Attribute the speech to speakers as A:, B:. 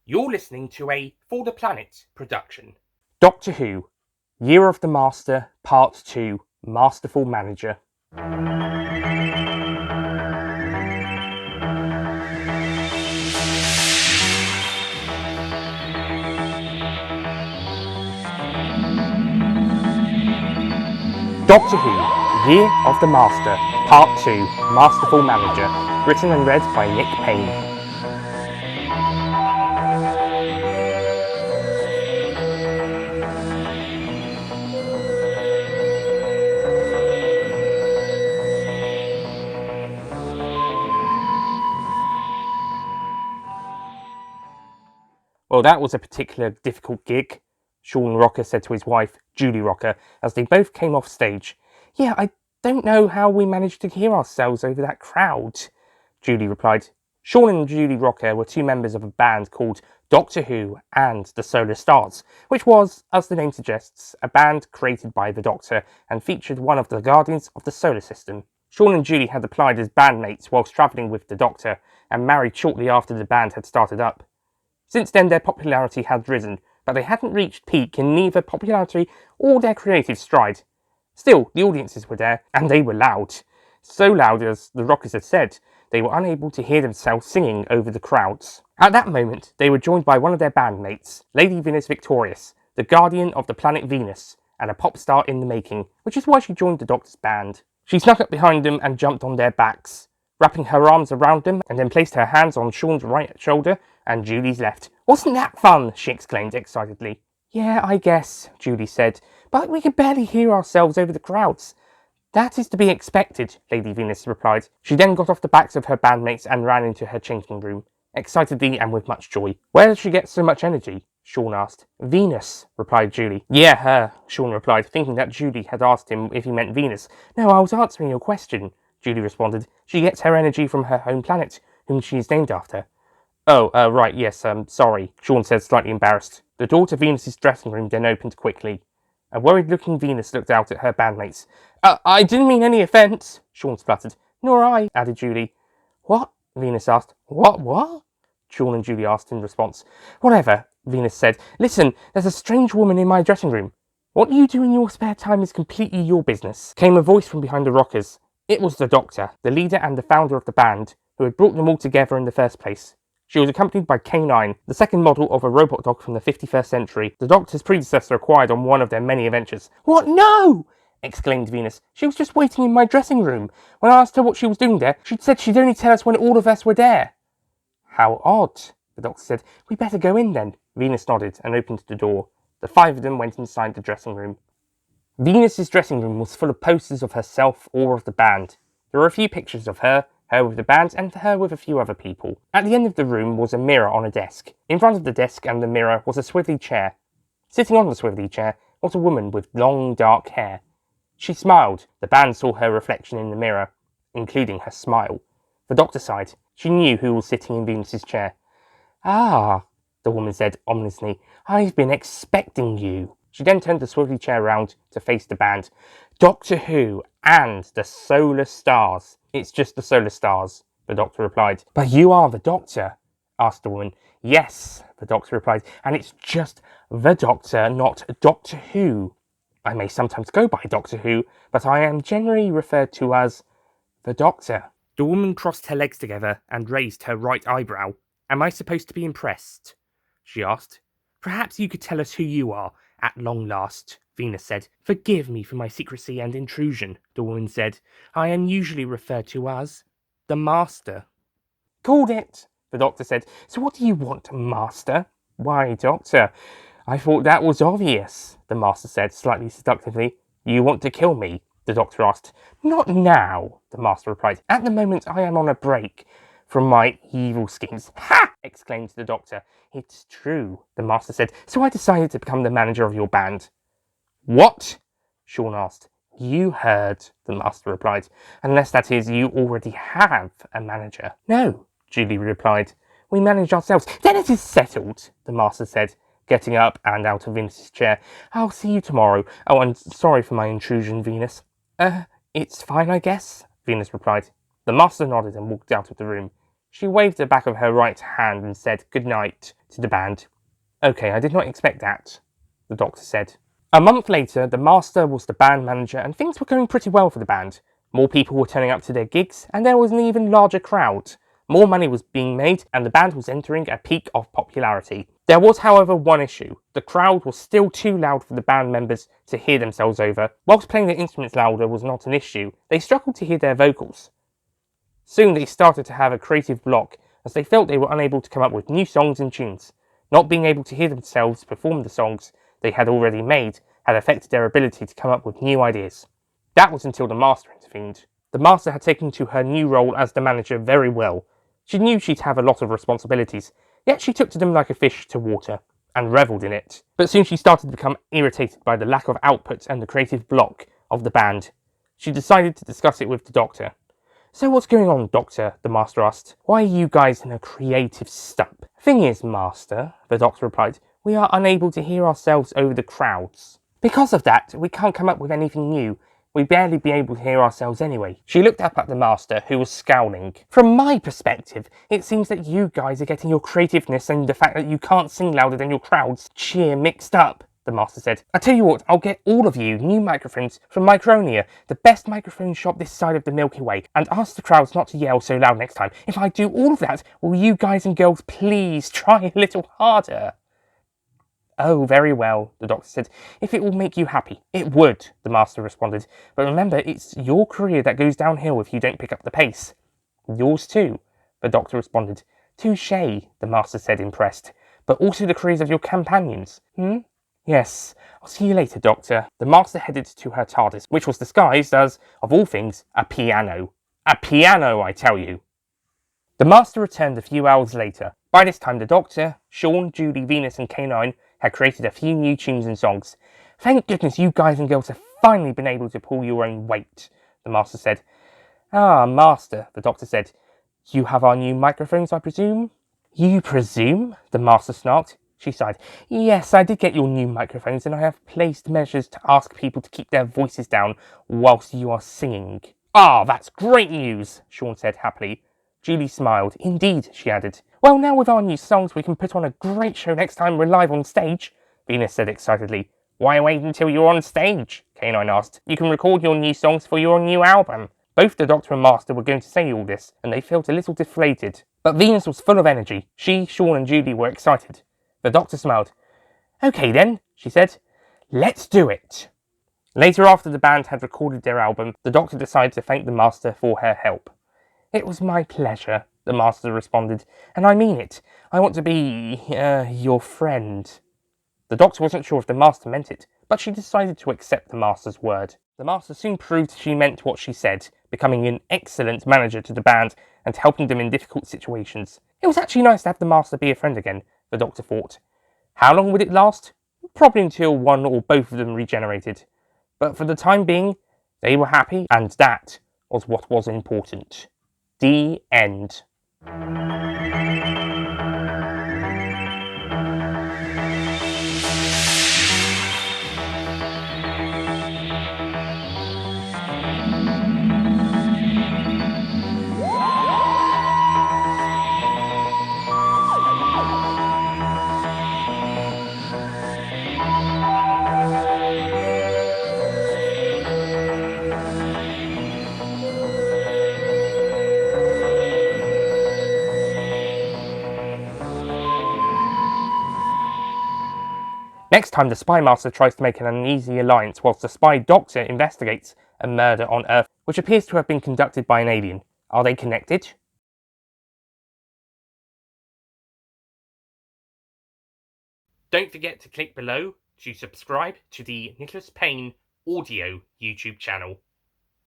A: You're listening to a For the Planet production.
B: Doctor Who, Year of the Master, Part 2, Masterful Manager. Doctor Who, Year of the Master, Part 2, Masterful Manager, written and read by Nick Payne. Well, that was a particular difficult gig, Sean Rocker said to his wife, Julie Rocker, as they both came off stage. Yeah, I don't know how we managed to hear ourselves over that crowd, Julie replied. Sean and Julie Rocker were two members of a band called Doctor Who and the Solar Stars, which was, as the name suggests, a band created by the Doctor and featured one of the Guardians of the Solar System. Sean and Julie had applied as bandmates whilst travelling with the Doctor and married shortly after the band had started up. Since then, their popularity had risen, but they hadn't reached peak in neither popularity or their creative stride. Still, the audiences were there, and they were loud. So loud, as the Rockers had said, they were unable to hear themselves singing over the crowds. At that moment, they were joined by one of their bandmates, Lady Venus Victorious, the guardian of the planet Venus, and a pop star in the making, which is why she joined the Doctor's band. She snuck up behind them and jumped on their backs, wrapping her arms around them, and then placed her hands on Sean's right shoulder and Julie's left. "Wasn't that fun?" she exclaimed excitedly. "Yeah, I guess," Julie said, "but we could barely hear ourselves over the crowds." "That is to be expected," Lady Venus replied. She then got off the backs of her bandmates and ran into her changing room, excitedly and with much joy. "Where does she get so much energy?" Sean asked. "Venus," replied Julie. "Yeah, her," Sean replied, thinking that Julie had asked him if he meant Venus. "No, I was answering your question," Julie responded. "She gets her energy from her home planet, whom she is named after." "Oh, right, yes, sorry," Sean said, slightly embarrassed. The door to Venus's dressing room then opened quickly. A worried-looking Venus looked out at her bandmates. I didn't mean any offence," Sean spluttered. "Nor I," added Julie. "What?" Venus asked. What? Sean and Julie asked in response. "Whatever," Venus said. "Listen, there's a strange woman in my dressing room. What you do in your spare time is completely your business," came a voice from behind the Rockers. It was the Doctor, the leader and the founder of the band, who had brought them all together in the first place. She was accompanied by K9, the second model of a robot dog from the 51st century, the Doctor's predecessor acquired on one of their many adventures. "What? No!" exclaimed Venus. "She was just waiting in my dressing room. When I asked her what she was doing there, she'd said she'd only tell us when all of us were there." "How odd," the Doctor said. "We better go in then." Venus nodded and opened the door. The five of them went inside the dressing room. Venus's dressing room was full of posters of herself or of the band. There were a few pictures of her with the band, and her with a few other people. At the end of the room was a mirror on a desk. In front of the desk and the mirror was a swivelly chair. Sitting on the swivelly chair was a woman with long, dark hair. She smiled. The band saw her reflection in the mirror, including her smile. The Doctor sighed. She knew who was sitting in Venus's chair. "Ah," the woman said ominously. "I've been expecting you." She then turned the swivelly chair round to face the band. "Doctor Who and the Solar Stars." "It's just the Solar Stars," the Doctor replied. "But you are the Doctor?" asked the woman. "Yes," the Doctor replied, "and it's just the Doctor, not Doctor Who. I may sometimes go by Doctor Who, but I am generally referred to as the Doctor." The woman crossed her legs together and raised her right eyebrow. "Am I supposed to be impressed?" she asked. "Perhaps you could tell us who you are, at long last," Venus said. "Forgive me for my secrecy and intrusion," the woman said. "I am usually referred to as the Master." "Called it," the Doctor said. "So what do you want, Master?" "Why, Doctor, I thought that was obvious," the Master said, slightly seductively. "You want to kill me?" the Doctor asked. "Not now," the Master replied. "At the moment I am on a break from my evil schemes." "Ha!" exclaimed the Doctor. "It's true," the Master said. "So I decided to become the manager of your band." "What?" Sean asked. "You heard," the Master replied. "Unless, that is, you already have a manager." "No," Julie replied. "We manage ourselves." "Then it is settled," the Master said, getting up and out of Venus's chair. "I'll see you tomorrow. Oh, and sorry for my intrusion, Venus." It's fine, I guess," Venus replied. The Master nodded and walked out of the room. She waved the back of her right hand and said good night to the band. Okay, I did not expect that, the Doctor said. A month later, the Master was the band manager and things were going pretty well for the band. More people were turning up to their gigs and there was an even larger crowd. More money was being made and the band was entering a peak of popularity. There was, however, one issue. The crowd was still too loud for the band members to hear themselves over. Whilst playing their instruments louder was not an issue, they struggled to hear their vocals. Soon they started to have a creative block as they felt they were unable to come up with new songs and tunes. Not being able to hear themselves perform the songs they had already made had affected their ability to come up with new ideas. That was until the Master intervened. The Master had taken to her new role as the manager very well. She knew she'd have a lot of responsibilities, yet she took to them like a fish to water, and revelled in it. But soon she started to become irritated by the lack of output and the creative block of the band. She decided to discuss it with the Doctor. "So what's going on, Doctor?" the Master asked. "Why are you guys in a creative stump?" "Thing is, Master," the Doctor replied, "we are unable to hear ourselves over the crowds. Because of that, we can't come up with anything new. We'd barely be able to hear ourselves anyway." She looked up at the Master, who was scowling. "From my perspective, it seems that you guys are getting your creativeness and the fact that you can't sing louder than your crowds cheer mixed up," the Master said. "I tell you what, I'll get all of you new microphones from Micronia, the best microphone shop this side of the Milky Way, and ask the crowds not to yell so loud next time. If I do all of that, will you guys and girls please try a little harder?" "Oh, very well," the Doctor said, "if it will make you happy." "It would," the Master responded, "but remember, it's your career that goes downhill if you don't pick up the pace." "Yours too," the Doctor responded. "Touché," the Master said, impressed, "but also the careers of your companions, "Yes, I'll see you later, Doctor." The Master headed to her TARDIS, which was disguised as, of all things, a piano. A piano, I tell you! The Master returned a few hours later. By this time, the Doctor, Sean, Judy, Venus and K9 had created a few new tunes and songs. "Thank goodness you guys and girls have finally been able to pull your own weight," the Master said. "Ah, Master," the Doctor said. "You have our new microphones, I presume?" "You presume?" the Master snarked. She sighed. "Yes, I did get your new microphones and I have placed measures to ask people to keep their voices down whilst you are singing." "Ah, that's great news," Sean said happily. Julie smiled. "Indeed," she added. "Well, now with our new songs we can put on a great show next time we're live on stage," Venus said excitedly. "Why wait until you're on stage?" K9 asked. "You can record your new songs for your new album." Both the Doctor and Master were going to say all this, and they felt a little deflated. But Venus was full of energy. She, Sean and Julie were excited. The Doctor smiled. "Okay then," she said. "Let's do it." Later, after the band had recorded their album, the Doctor decided to thank the Master for her help. "It was my pleasure," the Master responded, "and I mean it. I want to be, your friend." The Doctor wasn't sure if the Master meant it, but she decided to accept the Master's word. The Master soon proved she meant what she said, becoming an excellent manager to the band and helping them in difficult situations. It was actually nice to have the Master be a friend again, the Doctor thought. How long would it last? Probably until one or both of them regenerated. But for the time being, they were happy, and that was what was important. The end. Next time, the Spy Master tries to make an uneasy alliance whilst the Spy Doctor investigates a murder on Earth, which appears to have been conducted by an alien. Are they connected?
A: Don't forget to click below to subscribe to the Nicholas Payne audio YouTube channel.